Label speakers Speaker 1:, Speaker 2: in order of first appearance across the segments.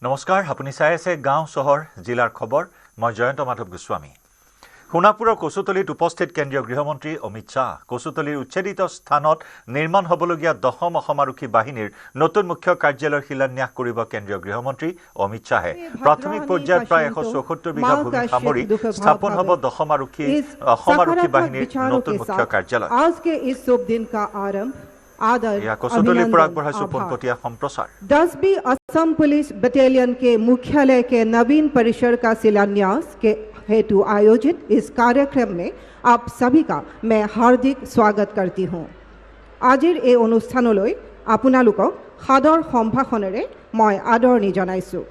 Speaker 1: নমস্কাৰ, আপুনি চাই আছে গাঁও চহৰ জিলাৰ খবৰ। মই জয়ন্ত মাধৱ গোস্বামী। সোণাপুৰৰ কচুতলীত উপস্থিত কেন্দ্ৰীয় গৃহমন্ত্ৰী অমিত শ্বাহ। কচুতলীৰ উচ্ছেদিত স্থানত নিৰ্মাণ হ'বলগীয়া 10ম অসম আৰক্ষী বাহিনীৰ নতুন মুখ্য কাৰ্যালয়ৰ শিলান্যাস কৰিব কেন্দ্ৰীয় গৃহমন্ত্ৰী অমিত শ্বাহে। প্ৰাথমিক পৰ্যায়ত প্ৰায় 174 বিঘা ভূমি সামৰি স্থাপন হ'ব 10ম অসম আৰক্ষী বাহিনীৰ নতুন মুখ্য কাৰ্যালয়। कसूतली पर आगबढ़ाइছো पोनपटिया संप्रचार।
Speaker 2: 10वीं असम पुलिस बटालियन के मुख्यालय के नवीन परिसर का शिलान्यास के हेतु आयोजित इस कार्यक्रम में आप सभी का मैं हार्दिक स्वागत करती हूँ। आजिर ए अनुष्ठानলৈ আপোনালোকক সাদৰ সম্ভাষণেৰে मैं आदरणी जनाइছো।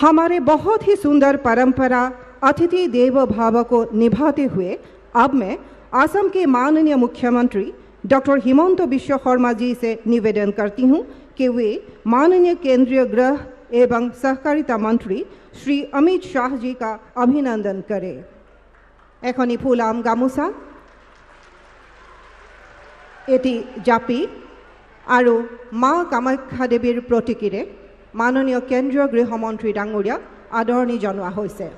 Speaker 2: हमारे बहुत ही सुंदर परंपरा अतिथि देव भाव को निभाते हुए अब मैं असम के माननीय मुख्यमंत्री डॉक्टर हिमंत बिश्व शर्मा जी से निवेदन करती हूँ कि वे माननीय केंद्रीय गृह एवं सहकारिता मंत्री श्री अमित शाह जी का अभिनंदन करें। एखनी फुलाम गामोचा एटी जापि आरु माँ कामाख्या देवीर प्रतीकीरे माननीय केंद्रीय गृहमंत्री डांगरिया आदरणी जনোৱা হৈছে।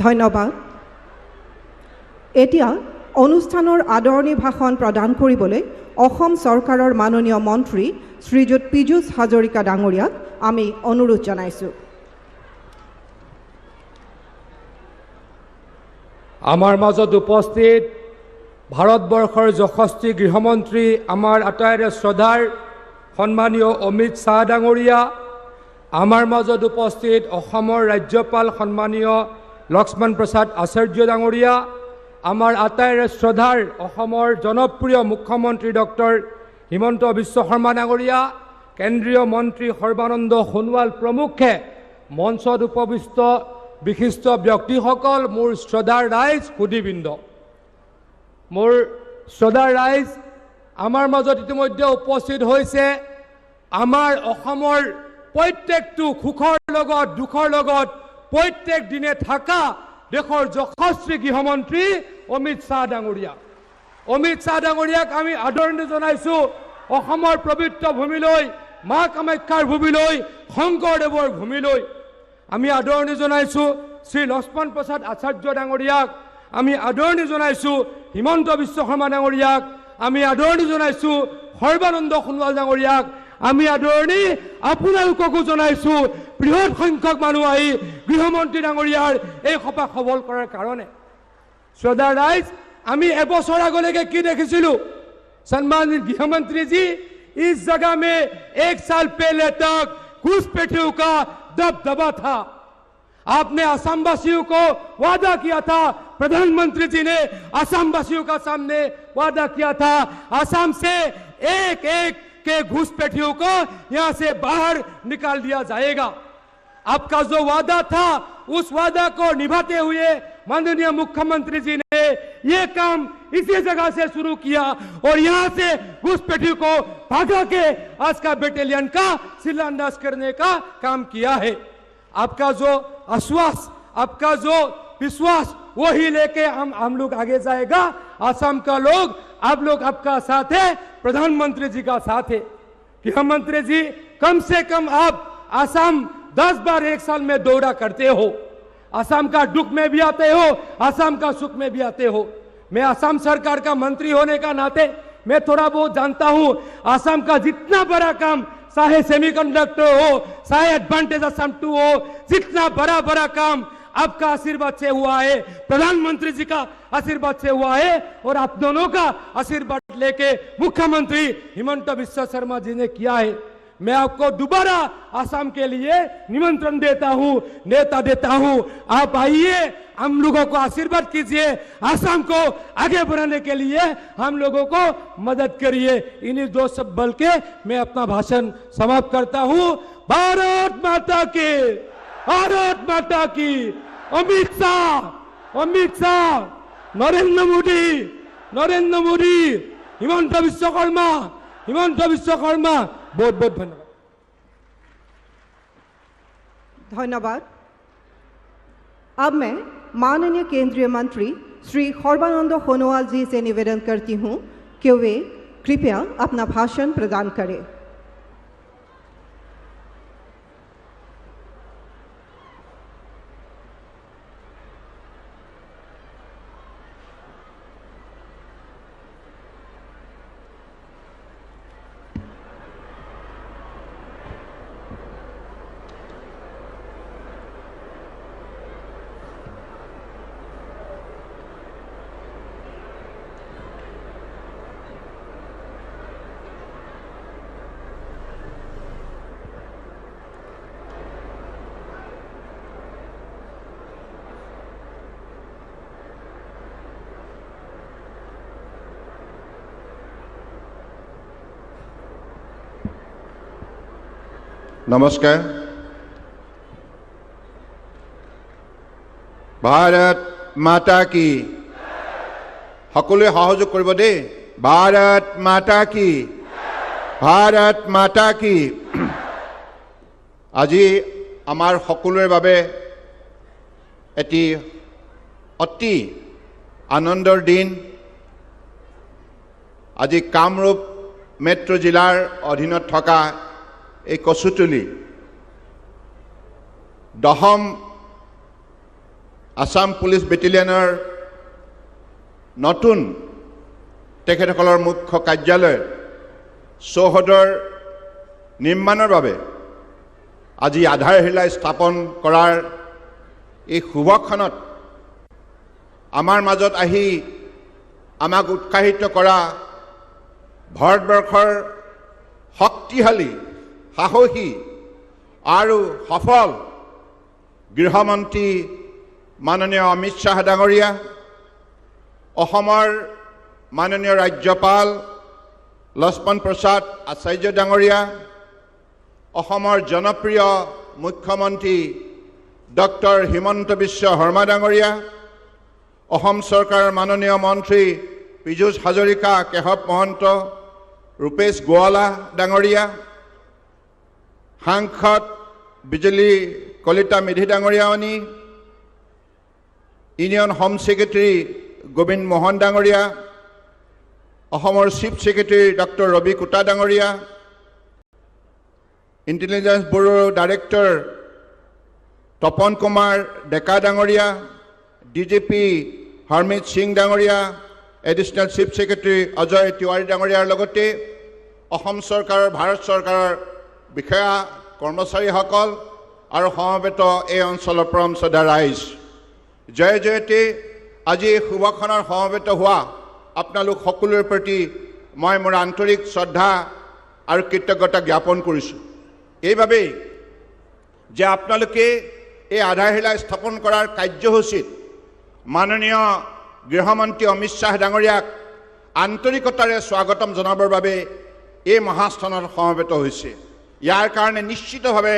Speaker 2: धन्यवाद। एतिया अनुष्ठाনৰ आदरणी भाषण प्रदान কৰিবলৈ অসম सरकाৰৰ माननीय मंत्री श्रीजुत पीयूष हाजरिका डांगरियाक आमी अनुरोध जनाइছো।
Speaker 3: आमार মাজত उपस्थित भारतवर्षर यशस्वी गृहमंत्री आमार आटाइरे श्रद्धार सम्मानीय अमित शाह डांगरिया, आमार মাজত उपस्थित অসমৰ राज्यपाल सम्मानीय लक्ष्मण प्रसाद आचार्य डांगरिया, आमार आटाइरे श्रद्धार অসমৰ जनप्रिय मुख्यमंत्री डॉक्टर हिमंत बिश्व शर्मा डांगरिया, केंद्रीय मंत्री सर्बानंद सोनोवाल प्रमुखे मंचत उपविष्ट विशिष्ट व्यक्तिसकल, मोर श्रद्धार राइज सुधीबृंद, मोर श्रद्धार राइज आमार মাজত इतिमध्ये उपस्थित होइছে आमार অসমৰ प्रत्येकটো সুখৰ লগত দুখৰ লগত प्रत्येक दिने थाका देशर यशस्वी गृहमंत्री अमित शाह डांगरिया। अमित शाह डांगरियाक आमी आदरणी जनाइছো। অসমৰ पवित्र भूमिলৈ, माँ कामाख्यार भूमिলৈ, शंकरदेवर भूमिলৈ आमी आदरणी जनाइছো। श्री लक्ष्मण प्रसाद आचार्य डांगरियाक आमी आदरणी जनाइছো। हिमंत बिश्व शर्मा डांगरियाक आमी आदरणी जनाइছো। सर्बानंद सोनोवाल डांगरियाक आमी आदरणी আপোনালোককো জনাইছো। বৃহৎ সংখ্যক মানুহ আহি গৃহমন্ত্ৰী ডাঙৰীয়াৰ এই সভা সবল কৰাৰ কাৰণে। শ্ৰদ্ধাৰ ৰাইজ, আমি এবছৰ আগলৈকে কি দেখিছিলো? सम्मानित गृहमंत्री जी, इस जगह में 1 साल पहले तक घुसपैठियों का दबदबा था। आपने असमवासियों को वादा किया था, प्रधानमंत्री जी ने असमवासियों का सामने वादा किया था, असम से एक एक के घुसपैठियों को यहां से बाहर निकाल दिया जाएगा। आपका जो वादा था उस वादा को निभाते हुए माननीय मुख्यमंत्री जी ने ये काम इसी जगह से शुरू किया और यहां से घुसपैठियों को भागा के आज का बटालियन का शिलान्यास करने का काम किया है। आपका जो आश्वास, आपका जो विश्वास, वही लेके हम लोग आगे जाएगा। असम का लोग, आप लोग आपका साथ है, प्रधानमंत्री जी का साथ है। गृहमंत्री जी, कम से कम आप असम 10 बार 1 साल में दौरा करते हो। असम का दुख में भी आते हो, असम का सुख में भी आते हो। मैं असम सरकार का मंत्री होने का नाते मैं थोड़ा बहुत जानता हूं। असम का जितना बड़ा काम, चाहे सेमीकंडक्टर हो, चाहे एडवांटेज असम 2 हो, जितना बड़ा बड़ा काम आपका आशीर्वाद से हुआ है, प्रधानमंत्री जी का आशीर्वाद से हुआ है और आप दोनों का आशीर्वाद लेके मुख्यमंत्री हिमंत बिश्व शर्मा जी ने किया है। मैं आपको दोबारा असम के लिए निमंत्रण देता हूं, नेता देता हूं। आप आइए, हम लोगों को आशीर्वाद कीजिए, असम को आगे बढ़ाने के लिए हम लोगों को मदद करिए। इन्हीं 2 शब्द बोल के मैं अपना भाषण समाप्त करता हूं। भारत माता की, भारत माता की। अमित शाह, नरेंद्र मोदी, हिमंत बिश्व शर्मा, बहुत बहुत धन्यवाद।
Speaker 2: धन्यवाद। अब मैं माननीय केंद्रीय मंत्री श्री सर्बानंद सोनोवाल जी से निवेदन करती हूँ कि वे कृपया अपना भाषण प्रदान करें।
Speaker 4: नमस्कार। भारत माता की सकलोৱে सहयोग কৰিব দেই। भारत माता की, भारत माता की। আজি আমাৰ সকলোৰে বাবে এটি অতি আনন্দৰ দিন। আজি কামৰূপ মেট্ৰ' জিলাৰ অধীনত থকা এই কচুতলি 10ম আসাম পুলিচ বেটেলিয়নৰ নতুন তেখেতসকলৰ মুখ্য কাৰ্যালয় চৌহদৰ নিৰ্মাণৰ বাবে আজি আধাৰশিলা স্থাপন কৰাৰ এই শুভক্ষণত আমাৰ মাজত আহি আমাক উৎসাহিত কৰা ভাৰতবৰ্ষৰ শক্তিশালী সাহসী আৰু সফল গৃহমন্ত্ৰী মাননীয় অমিত শ্বাহ ডাঙৰীয়া, অসমৰ মাননীয় ৰাজ্যপাল লক্ষ্মণ প্ৰসাদ আচাৰ্য ডাঙৰীয়া, অসমৰ জনপ্ৰিয় মুখ্যমন্ত্ৰী ডক্টৰ হিমন্ত বিশ্ব শৰ্মা ডাঙৰীয়া, অসম চৰকাৰৰ মাননীয় মন্ত্ৰী পীযুষ হাজৰিকা, কেশৱ মহন্ত, ৰূপেশ গোৱালা ডাঙৰীয়া, সাংসদ বিজলী কলিতা মেধি ডাঙৰীয়ানী, union home secretary Gobinda Mohan ডাঙৰীয়া, অসমৰ chief secretary doctor Rabi Kota ডাঙৰীয়া, ইণ্টেলিজেন্স ব্যুৰোৰ ডাইৰেক্টৰ তপন কুমাৰ ডেকা ডাঙৰীয়া, ডিজিপি হৰমিত সিং ডাঙৰীয়া, additional chief secretary Ajay Tiwari ডাঙৰীয়াৰ লগতে অসম চৰকাৰৰ ভাৰত চৰকাৰৰ বিষয়া কৰ্মচাৰীসকল আৰু সমবেত এই অঞ্চলৰ পৰম শ্ৰদ্ধা ৰাইজ, জয় জয়তে। আজি এই শুভক্ষণৰ সমবেত হোৱা আপোনালোক সকলোৰে প্ৰতি মই মোৰ আন্তৰিক শ্ৰদ্ধা আৰু কৃতজ্ঞতা জ্ঞাপন কৰিছোঁ। এইবাবেই যে আপোনালোকে এই আধাৰশিলা স্থাপন কৰাৰ কাৰ্যসূচীত মাননীয় গৃহমন্ত্ৰী অমিত শ্বাহ ডাঙৰীয়াক আন্তৰিকতাৰে স্বাগতম জনাবৰ বাবে এই মহাস্থানত সমবেত হৈছে। ইয়াৰ কাৰণে নিশ্চিতভাৱে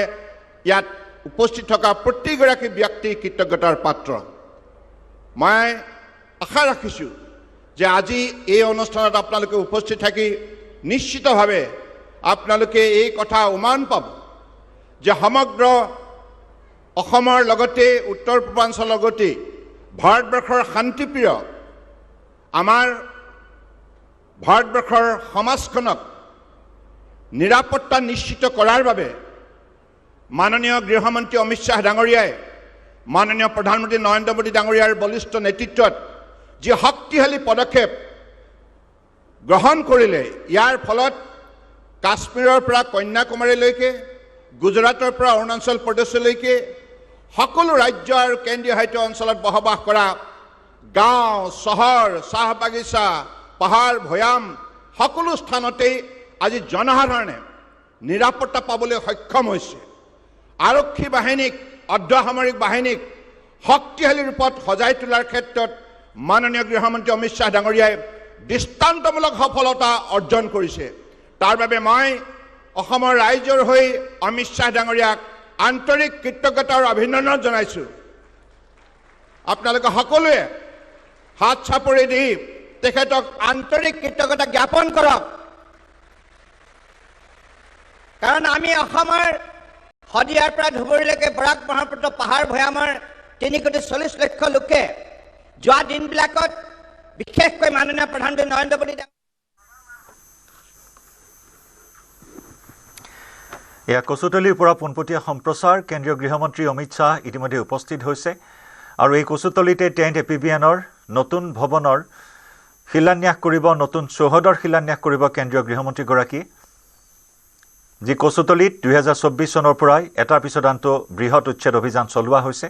Speaker 4: ইয়াত উপস্থিত থকা প্ৰতিগৰাকী ব্যক্তি কৃতজ্ঞতাৰ পাত্ৰ। মই আশা ৰাখিছোঁ যে আজি এই অনুষ্ঠানত আপোনালোকে উপস্থিত থাকি নিশ্চিতভাৱে আপোনালোকে এই কথা উমান পাব যে সমগ্ৰ অসমৰ লগতে উত্তৰ পূৰ্বাঞ্চলৰ লগতে ভাৰতবৰ্ষৰ শান্তিপ্ৰিয় আমাৰ ভাৰতবৰ্ষৰ সমাজখনক নিৰাপত্তা নিশ্চিত কৰাৰ বাবে মাননীয় গৃহমন্ত্ৰী অমিত শ্বাহ ডাঙৰীয়াই মাননীয় প্ৰধানমন্ত্ৰী নৰেন্দ্ৰ মোদী ডাঙৰীয়াৰ বলিষ্ঠ নেতৃত্বত যি শক্তিশালী পদক্ষেপ গ্ৰহণ কৰিলে, ইয়াৰ ফলত কাশ্মীৰৰ পৰা কন্যাকুমাৰীলৈকে, গুজৰাটৰ পৰা অৰুণাচল প্ৰদেশলৈকে সকলো ৰাজ্য আৰু কেন্দ্ৰীয় শাসিত অঞ্চলত বসবাস কৰা গাঁও, চহৰ, চাহ বাগিচা, পাহাৰ, ভৈয়াম সকলো স্থানতেই আজি জনসাধাৰণে নিৰাপত্তা পাবলৈ সক্ষম হৈছে। আৰক্ষী বাহিনীক, অৰ্ধসামৰিক বাহিনীক শক্তিশালী ৰূপত সজাই তোলাৰ ক্ষেত্ৰত মাননীয় গৃহমন্ত্ৰী অমিত শ্বাহ ডাঙৰীয়াই দৃষ্টান্তমূলক সফলতা অৰ্জন কৰিছে। তাৰ বাবে মই অসমৰ ৰাইজৰ হৈ অমিত শ্বাহ ডাঙৰীয়াক আন্তৰিক কৃতজ্ঞতা আৰু অভিনন্দন জনাইছোঁ। আপোনালোকে সকলোৱে হাত চাপৰি দি তেখেতক আন্তৰিক কৃতজ্ঞতা জ্ঞাপন কৰক।
Speaker 5: কাৰণ আমি অসমৰ শদিয়াৰ পৰা ধুবুৰীলৈকে বৰাক ব্ৰহ্মপুত্ৰ পাহাৰ ভৈয়ামৰ 3,40 লক্ষ লোকে যোৱা দিনবিলাকত বিশেষকৈ মাননীয় প্ৰধানমন্ত্ৰী নৰেন্দ্ৰ মোদী
Speaker 1: এয়া কচুতলিৰ পৰা পোনপটীয়া সম্প্ৰচাৰ কেন্দ্ৰীয় গৃহমন্ত্ৰী অমিত শ্বাহ ইতিমধ্যে উপস্থিত হৈছে আৰু এই কচুতলিতে টেণ্ট এপিবিএনৰ নতুন ভৱনৰ শিলান্যাস কৰিব, নতুন চৌহদৰ শিলান্যাস কৰিব কেন্দ্ৰীয় গৃহমন্ত্ৰীগৰাকীয়ে, যি কচুতলিত 2024 চনৰ পৰাই এটাৰ পিছত আনটো বৃহৎ উচ্ছেদ অভিযান চলোৱা হৈছে।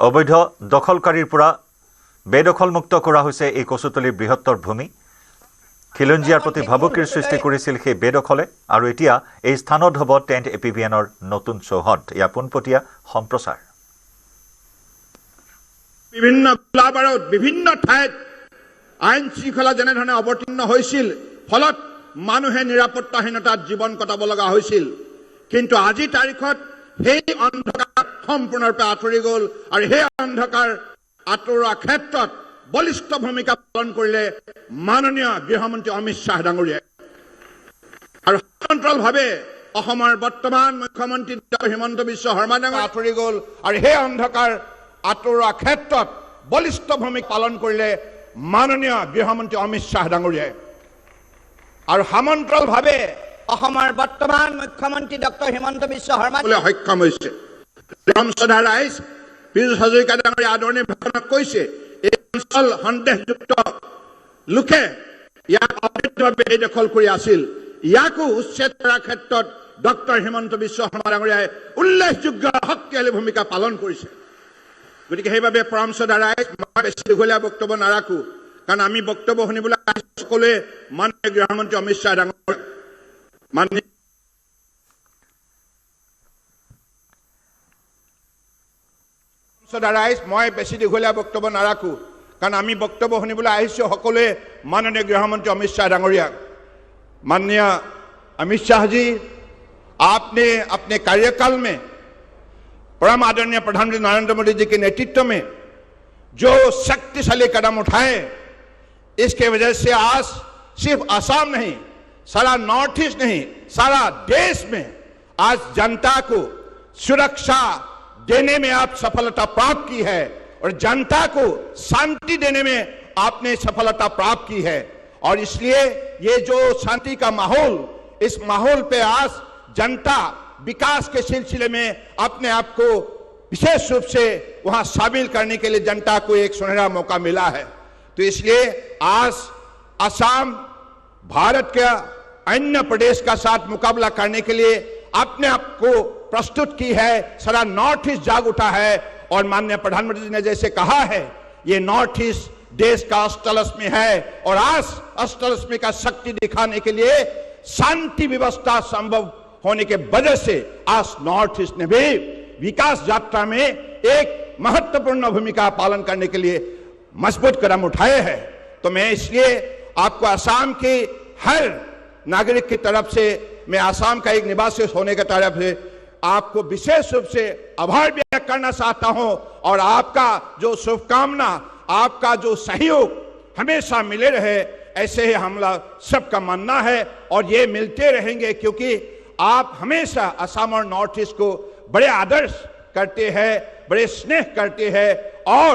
Speaker 1: অবৈধ দখলকাৰীৰ পৰা বেদখলমুক্ত কৰা হৈছে এই কচুতলিৰ বৃহত্তৰ ভূমি। খিলঞ্জীয়াৰ প্ৰতি ভাবুকিৰ সৃষ্টি কৰিছিল সেই বেদখলে আৰু এতিয়া এই স্থানত হ'ব টেণ্ট এপিবিএনৰ নতুন চৌহদ। ইয়াৰ পোনপটীয়া সম্প্ৰচাৰ।
Speaker 4: বিভিন্ন গোলাবাৰত বিভিন্ন ঠাইত আইন শৃংখলা যেনেধৰণে অৱতীৰ্ণ হৈছিল, ফলত মানুহে নিৰাপত্তাহীনতাত জীৱন কটাব লগা হৈছিল। কিন্তু আজিৰ তাৰিখত সেই অন্ধকাৰ সম্পূৰ্ণৰূপে আঁতৰি গ'ল আৰু সেই অন্ধকাৰ আঁতৰোৱা ক্ষেত্ৰত বলিষ্ঠ ভূমিকা পালন কৰিলে মাননীয় গৃহমন্ত্ৰী অমিত শ্বাহ ডাঙৰীয়াই। আৰু সমান্তৰালভাৱে অসমৰ বৰ্তমান মুখ্যমন্ত্ৰী হিমন্ত বিশ্ব শৰ্মা ডাঙৰীয়া আঁতৰি গ'ল আৰু সেই অন্ধকাৰ আঁতৰোৱা ক্ষেত্ৰত বলিষ্ঠ ভূমিকা পালন কৰিলে মাননীয় গৃহমন্ত্ৰী অমিত শ্বাহ ডাঙৰীয়াই। আৰু সমান্তৰালভাৱে
Speaker 5: অসমৰ বৰ্তমান মুখ্যমন্ত্ৰী ডক্টৰ হিমন্ত বিশ্ব শৰ্মা
Speaker 4: সক্ষম হৈছে। ৰামচন্দ্ৰ ৰাইজ পীযুষ হাজৰিকা ডাঙৰীয়া আদৰণীয় ভাষণত কৈছে, এই অঞ্চল সন্দেহযুক্ত লোকে ইয়াক অবৈধভাৱে বেদখল কৰি আছিল। ইয়াকো উচ্ছেদ কৰাৰ ক্ষেত্ৰত ডক্টৰ হিমন্ত বিশ্ব শৰ্মা ডাঙৰীয়াই উল্লেখযোগ্য শক্তিশালী ভূমিকা পালন কৰিছে। গতিকে সেইবাবে পৰমশ্ৰদ্ধা ৰাইজ, মই বেছি দীঘলীয়া বক্তব্য নাৰাখো, কাৰণ আমি বক্তব্য শুনিবলৈ সকলোৱে মাননীয় গৃহমন্ত্ৰী অমিত শ্বাহ ডাঙৰীয়া মই বেছি দীঘলীয়া বক্তব্য নাৰাখো, কাৰণ আমি বক্তব্য শুনিবলৈ আহিছো সকলোৱে মাননীয় গৃহমন্ত্ৰী অমিত শ্বাহ ডাঙৰীয়া। माननीय अमित शाह जी, आपने अपने कार्यकाल में परम आदरणीय प्रधानमंत्री नरेंद्र मोदी जी के नेतृत्व में जो शक्तिशाली कदम उठाए, इसके वजह से आज सिर्फ असम नहीं, सारा नॉर्थ ईस्ट नहीं, सारा देश में आज जनता को सुरक्षा देने में आप सफलता प्राप्त की है और जनता को शांति देने में आपने सफलता प्राप्त की है। और इसलिए ये जो शांति का माहौल, इस माहौल पे आज जनता विकास के सिलसिले में अपने आप को विशेष रूप से वहां शामिल करने के लिए जनता को एक सुनहरा मौका मिला है। तो इसलिए आज असम भारत के अन्य प्रदेश का साथ मुकाबला करने के लिए अपने आप को प्रस्तुत की है। सारा नॉर्थ ईस्ट जाग उठा है और माननीय प्रधानमंत्री जी ने जैसे कहा है, ये नॉर्थ ईस्ट देश का अष्टलक्ष्मी है और आज अष्टलक्ष्मी का शक्ति दिखाने के लिए शांति व्यवस्था संभव होने के वजह से आज नॉर्थ ईस्ट ने भी विकास यात्रा में एक महत्वपूर्ण भूमिका पालन करने के लिए मजबूत कदम उठाए हैं। तो मैं इसलिए आपको असम के हर नागरिक की तरफ से, मैं असम का एक निवासी होने की तरफ से आपको विशेष रूप से आभार व्यक्त करना चाहता हूं और आपका जो शुभकामना, आपका जो सहयोग हमेशा मिले रहे, ऐसे ही हम सबका मानना है और ये मिलते रहेंगे, क्योंकि आप हमेशा असम और नॉर्थ ईस्ट को बड़े आदर्श करते हैं, बड़े स्नेह करते हैं और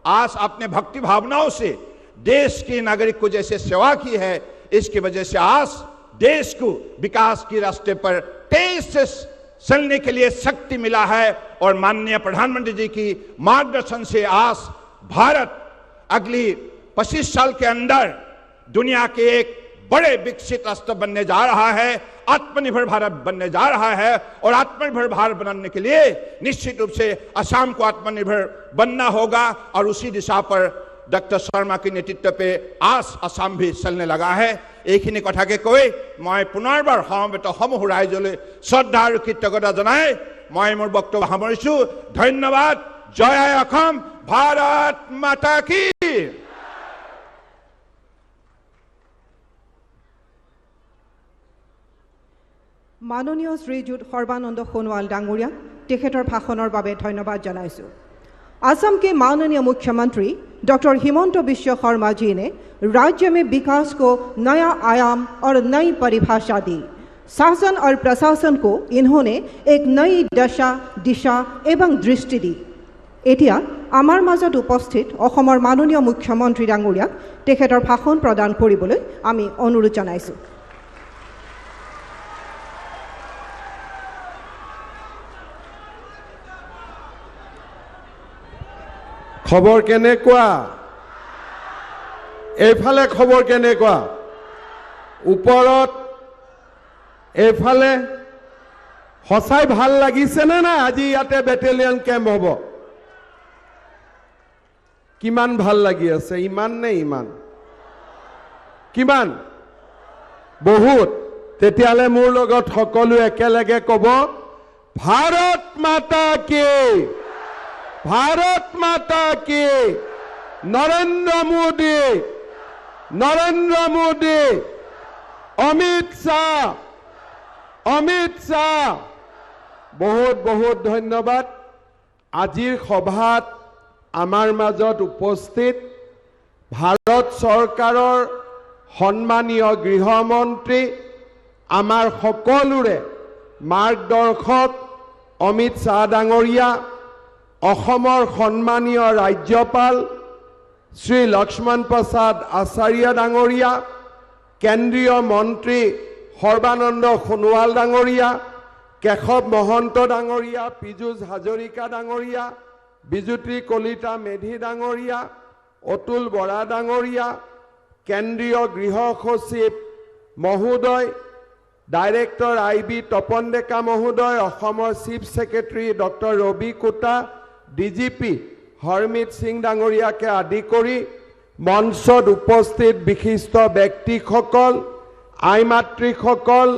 Speaker 4: आज अपने भक्ति भावनाओं से देश के नागरिक को जैसे सेवा की है, इसकी वजह से आज देश को विकास के रास्ते पर तेज से चलने के लिए शक्ति मिला है। और माननीय प्रधानमंत्री जी की मार्गदर्शन से आज भारत अगली 25 साल के अंदर दुनिया के एक बड़े विकसित राष्ट्र बनने जा रहा है, आत्मनिर्भर भारत बनने जा रहा है। और आत्मनिर्भर भारत बनाने के लिए निश्चित रूप से असम को आत्मनिर्भर बनना होगा और उसी दिशा पर डॉक्टर शर्मा के नेतृत्व पे आज असम भी चलने लगा है। এইখিনি কথাকে কৈ মই পুনৰবাৰ সমবেত সমূহ ৰাইজলৈ শ্ৰদ্ধা আৰু কৃতজ্ঞতা জনাই মই মোৰ বক্তব্য সামৰিছো। ধন্যবাদ। জয় আই অসম, ভাৰত মাতা কি।
Speaker 2: মাননীয় শ্ৰীযুত সৰ্বানন্দ সোণোৱাল ডাঙৰীয়া, তেখেতৰ ভাষণৰ বাবে ধন্যবাদ জনাইছোঁ। असम के माननीय मुख्यमंत्री डॉक्टर हिमंत बिश्व शर्मा जी ने राज्य में विकास को नया आयाम और नई परिभाषा दी। शासन और प्रशासन को इन्होंने एक नई दशा, दिशा एवं दृष्टि दी। एतिया आमार माजत उपस्थित अहोমৰ माननीय मुख्यमंत्री डाঙৰীয়াক তেখেতৰ ভাষণ প্ৰদান কৰিবলৈ আমি অনুৰোধ জনাইছোঁ।
Speaker 6: খবৰ কেনেকুৱা? এইফালে খবৰ কেনেকুৱা? ওপৰত এইফালে সঁচাই ভাল লাগিছেনে না? আজি ইয়াতে বেটেলিয়ন কেম্প হ'ব। কিমান ভাল লাগি আছে? ইমান নে ইমান? কিমান? বহুত। তেতিয়াহ'লে মোৰ লগত সকলো একেলগে ক'ব, ভাৰত মাতা কি, ভাৰত মাতা কি, নৰেন্দ্ৰ মোদী, নৰেন্দ্ৰ মোদী, অমিত শ্বাহ, অমিত শ্বাহ। বহুত বহুত ধন্যবাদ। আজিৰ সভাত আমাৰ মাজত উপস্থিত ভাৰত চৰকাৰৰ সন্মানীয় গৃহমন্ত্ৰী, আমাৰ সকলোৰে মাৰ্গদৰ্শক অমিত শ্বাহ ডাঙৰীয়া, অসমৰ সন্মানীয় ৰাজ্যপাল শ্ৰী লক্ষ্মণ প্ৰসাদ আচাৰ্য ডাঙৰীয়া, কেন্দ্ৰীয় মন্ত্ৰী সৰ্বানন্দ সোণোৱাল ডাঙৰীয়া, কেশৱ মহন্ত ডাঙৰীয়া, পীযুষ হাজৰিকা ডাঙৰীয়া, বিজুতি কলিতা মেধি ডাঙৰীয়া, অতুল বৰা ডাঙৰীয়া, কেন্দ্ৰীয় গৃহ সচিব মহোদয়, ডাইৰেক্টৰ IB তপন ডেকা মহোদয়, অসমৰ chief secretary doctor Rabi Kota, DGP Harmeet Singh ডাঙৰীয়াকে আদি কৰি মঞ্চত উপস্থিত বিশিষ্ট ব্যক্তিসকল, আই মাতৃসকল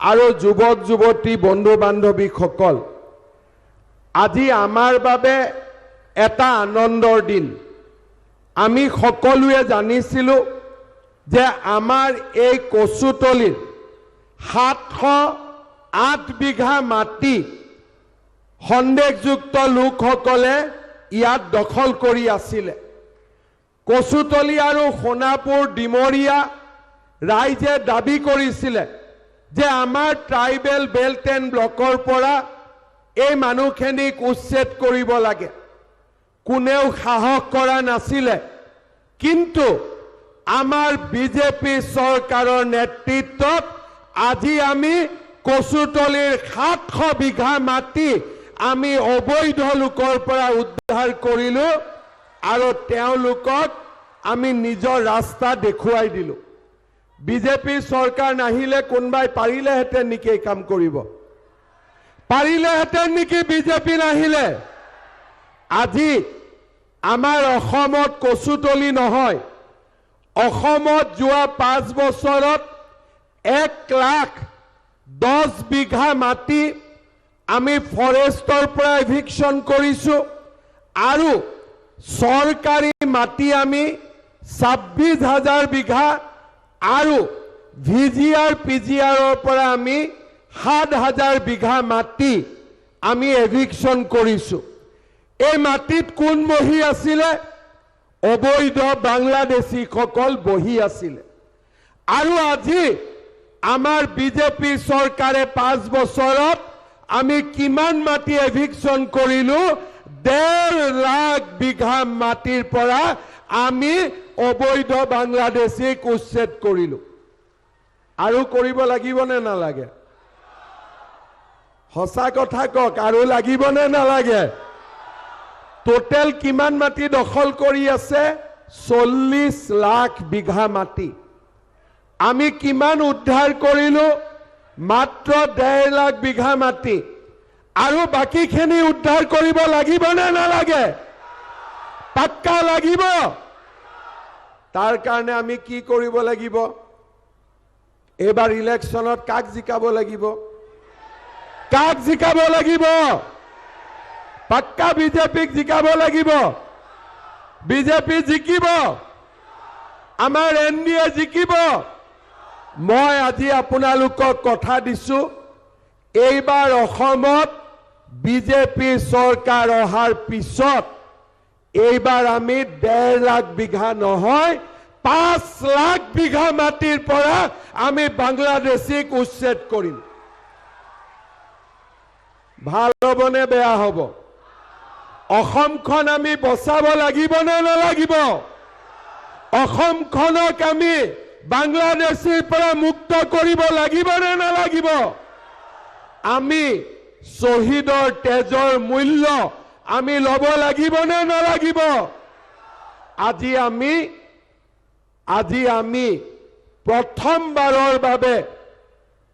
Speaker 6: আৰু যুৱক যুৱতী বন্ধু বান্ধৱীসকল, আজি আমাৰ বাবে এটা আনন্দৰ দিন। আমি সকলোৱে জানিছিলোঁ যে আমাৰ এই কচুতলিৰ 708 বিঘা মাটি সন্দেহযুক্ত লোকসকলে ইয়াত দখল কৰি আছিলে। কচুতলি আৰু সোণাপুৰ ডিমৰীয়া ৰাইজে দাবী কৰিছিলে যে আমাৰ ট্ৰাইবেল বেল্ট এণ্ড ব্লকৰ পৰা এই মানুহখিনিক উচ্ছেদ কৰিব লাগে। কোনেও সাহস কৰা নাছিলে, কিন্তু আমাৰ বিজেপি চৰকাৰৰ নেতৃত্বত আজি আমি কচুতলিৰ 700 বিঘা মাটি আমি অবৈধ লোকৰ পৰা উদ্ধাৰ কৰিলোঁ আৰু তেওঁলোকক আমি নিজৰ ৰাস্তা দেখুৱাই দিলোঁ। বিজেপি চৰকাৰ নাহিলে কোনোবাই পাৰিলেহেঁতেন নেকি এই কাম কৰিব? পাৰিলেহেঁতেন নেকি বিজেপি নাহিলে? আজি আমাৰ অসমত কচুতলি নহয়, অসমত যোৱা 5 বছৰত 1,10,000 বিঘা মাটি আমি ফৰেষ্টৰ পৰা এভিকশ্যন কৰিছোঁ আৰু চৰকাৰী মাটি আমি 26,000 বিঘা আৰু VGR PGRৰ পৰা আমি 7,000 বিঘা মাটি আমি এভিকশ্যন কৰিছোঁ। এই মাটিত কোন বহি আছিলে? অবৈধ বাংলাদেশীসকল বহি আছিলে। আৰু আজি আমাৰ বিজেপি চৰকাৰে 5 বছৰত আমি কিমান মাটি এভিকশ্যন কৰিলোঁ? 1.5 লাখ বিঘা মাটিৰ পৰা আমি অবৈধ বাংলাদেশীক উচ্ছেদ কৰিলোঁ। আৰু কৰিব লাগিবনে নালাগে? সঁচা কথা কওক, আৰু লাগিবনে নালাগে? টোটেল কিমান মাটি দখল কৰি আছে? 40 লাখ বিঘা মাটি। আমি কিমান উদ্ধাৰ কৰিলোঁ? মাত্ৰ 1.5 লাখ বিঘা মাটি। আৰু বাকীখিনি উদ্ধাৰ কৰিব লাগিবনে নালাগে? পাক্কা লাগিব। তাৰ কাৰণে আমি কি কৰিব লাগিব? এইবাৰ ইলেকশ্যনত কাক জিকাব লাগিব? কাক জিকাব লাগিব? পাক্কা বিজেপিক জিকাব লাগিব। বিজেপি জিকিব, আমাৰ NDA জিকিব। মই আজি আপোনালোকক কথা দিছোঁ, এইবাৰ অসমত বিজেপি চৰকাৰ অহাৰ পিছত এইবাৰ আমি 1.5 লাখ বিঘা নহয় 5 লাখ বিঘা মাটিৰ পৰা আমি বাংলাদেশীক উচ্ছেদ কৰিম। ভাল হ'বনে বেয়া হ'ব? অসমখন আমি বচাব লাগিবনে নালাগিব? অসমখনক আমি বাংলাদেশীৰ পৰা মুক্ত কৰিব লাগিবনে নালাগিব? আমি শ্বহীদৰ তেজৰ মূল্য আমি ল'ব লাগিব নে নালাগিব? আজি আমি প্ৰথমবাৰৰ বাবে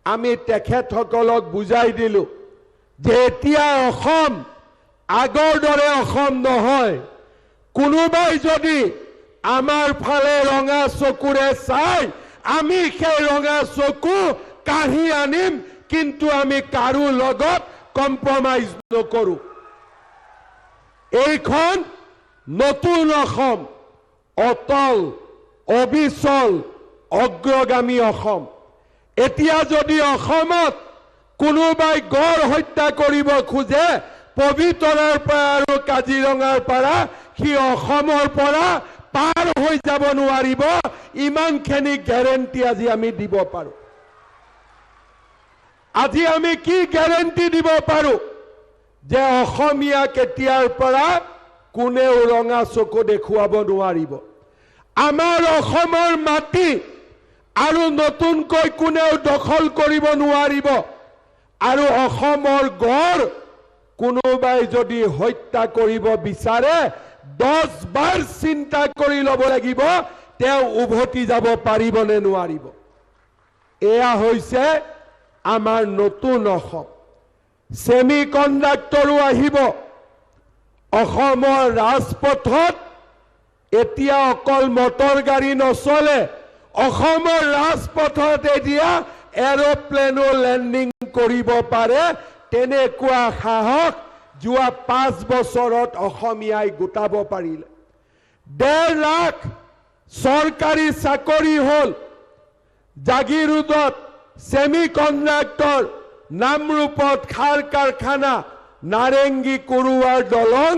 Speaker 6: আমি তেখেতসকলক বুজাই দিলো যে এতিয়া অসম আগৰ দৰে অসম নহয়। কোনোবাই যদি আমাৰ ফালে ৰঙা চকুৰে চাই আমি সেই ৰঙা চকু কাঢ়ি আনিম, কিন্তু আমি কাৰো লগত কম্প্ৰমাইজ নকৰো। এইখন নতুন অসম, অটল, অবিচল, অগ্ৰগামী অসম। এতিয়া যদি অসমত কোনোবাই গড় হত্যা কৰিব খোজে, পবিতৰাৰ পৰা আৰু কাজিৰঙাৰ পৰা সি অসমৰ পৰা পাৰ হৈ যাব নোৱাৰিব, ইমানখিনি গ্যাৰেণ্টি আজি আমি দিব পাৰো। আজি আমি কি গ্যাৰেণ্টি দিব পাৰো যে অসমীয়া কেতিয়াৰ পৰা কোনেও ৰঙা চকু দেখুৱাব নোৱাৰিব। আমাৰ অসমৰ মাটি আৰু নতুনকৈ কোনেও দখল কৰিব নোৱাৰিব। আৰু অসমৰ গড় কোনোবাই যদি হত্যা কৰিব বিচাৰে 10 বাৰ চিন্তা কৰি ল'ব লাগিব তেওঁ উভতি যাব পাৰিব নে নোৱাৰিব। এয়া হৈছে আমাৰ নতুন অসম। সেমি কণ্ডাক্টৰো আহিব। অসমৰ ৰাজপথত এতিয়া অকল মটৰ গাড়ী নচলে, অসমৰ ৰাজপথত এতিয়া এৰোপ্লেনো লেণ্ডিং কৰিব পাৰে। তেনেকুৱা সাহস যোৱা 5 বছৰত অসমীয়াই গোটাব পাৰিলে। 1.5 লাখ চৰকাৰী চাকৰি হ'ল। জাগিৰোডত সেমি কণ্ডাক্টৰ, নামৰূপত খাৰ কাৰখানা, নাৰেংগী কুৰুৱাৰ দলং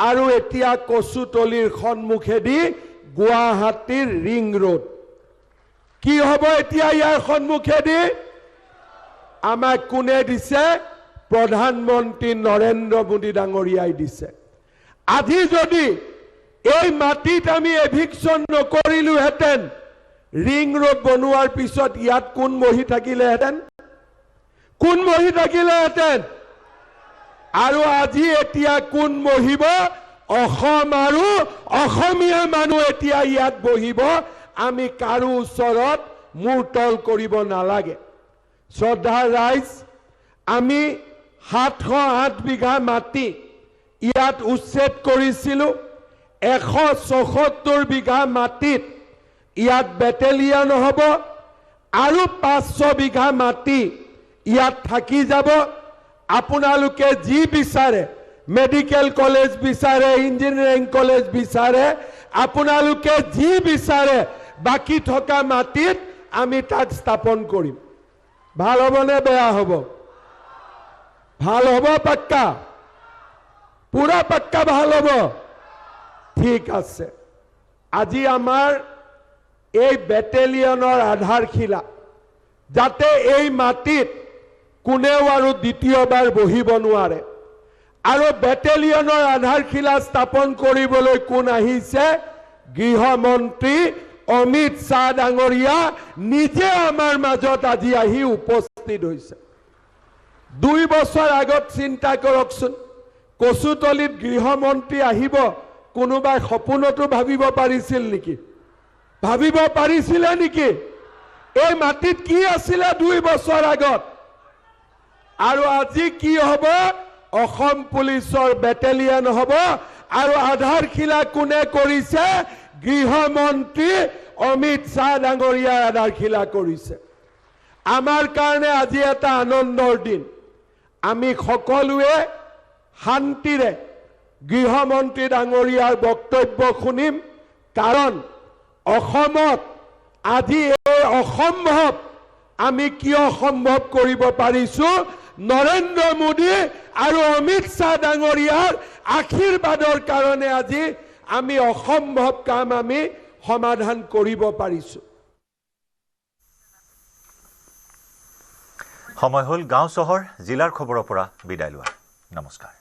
Speaker 6: আৰু এতিয়া কচুতলিৰ সন্মুখেদি গুৱাহাটীৰ ৰিং ৰোড। কি হ'ব এতিয়া ইয়াৰ সন্মুখেদি? আমাক কোনে দিছে? প্ৰধানমন্ত্ৰী নৰেন্দ্ৰ মোদী ডাঙৰীয়াই দিছে। আজি যদি এই মাটিত আমি এভিকশ্যন নকৰিলোহেঁতেন, ৰিং ৰোড বনোৱাৰ পিছত ইয়াত কোন বহি থাকিলেহেঁতেন? কোন বহি থাকিলেহেঁতেন? আৰু আজি এতিয়া কোন বহিব? অসম আৰু অসমীয়া মানুহ এতিয়া ইয়াত বহিব। আমি কাৰো ওচৰত মূৰ তল কৰিব নালাগে। শ্ৰদ্ধা ৰাইজ, আমি 708 বিঘা মাটি ইয়াত উচ্ছেদ কৰিছিলোঁ। 174 বিঘা মাটিত ইয়াত বেটেলিয়ান হ'ব আৰু 500 বিঘা মাটি ইয়াত থাকি যাব। আপোনালোকে যি বিচাৰে, মেডিকেল কলেজ বিচাৰে, ইঞ্জিনিয়াৰিং কলেজ বিচাৰে, আপোনালোকে যি বিচাৰে বাকী থকা মাটিত আমি তাক স্থাপন কৰিম। ভাল হ'বনে বেয়া হ'ব? ভাল হ'ব পাক্কা? পুৰা পাক্কা ভাল হ'ব? ঠিক আছে। আজি আমাৰ এই বেটেলিয়নৰ আধাৰশিলা, যাতে এই মাটিত কোনেও আৰু দ্বিতীয়বাৰ বহিব নোৱাৰে। আৰু বেটেলিয়নৰ আধাৰশিলা স্থাপন কৰিবলৈ কোন আহিছে? গৃহমন্ত্ৰী অমিত শ্বাহ ডাঙৰীয়া নিজে আমাৰ মাজত আজি আহি উপস্থিত হৈছে। 2 বছৰ আগত চিন্তা কৰকচোন, কচুতলিত গৃহমন্ত্ৰী আহিব কোনোবাই সপোনতো ভাবিব পাৰিছিল নেকি? ভাবিব পাৰিছিলে নেকি? এই মাটিত কি আছিলে 2 বছৰ আগত? আৰু আজি কি হ'ব? অসম পুলিচৰ বেটেলিয়ন হ'ব। আৰু আধাৰশিলা কোনে কৰিছে? গৃহমন্ত্ৰী অমিত শ্বাহ ডাঙৰীয়াৰ আধাৰশিলা কৰিছে। আমাৰ কাৰণে আজি এটা আনন্দৰ দিন। আমি সকলোৱে শান্তিৰে গৃহমন্ত্ৰী ডাঙৰীয়াৰ বক্তব্য শুনিম। কাৰণ অসমত আজি এই অসম্ভৱ আমি কিয় সম্ভৱ কৰিব পাৰিছো? নৰেন্দ্ৰ মোদী আৰু অমিত শ্বাহ ডাঙৰীয়াৰ আশীৰ্বাদৰ কাৰণে আজি আমি অসম্ভৱ কাম আমি সমাধান কৰিব পাৰিছো।
Speaker 1: সময় হ'ল গাঁও চহৰ জিলাৰ খবৰৰ পৰা বিদায় লোৱা। নমস্কাৰ।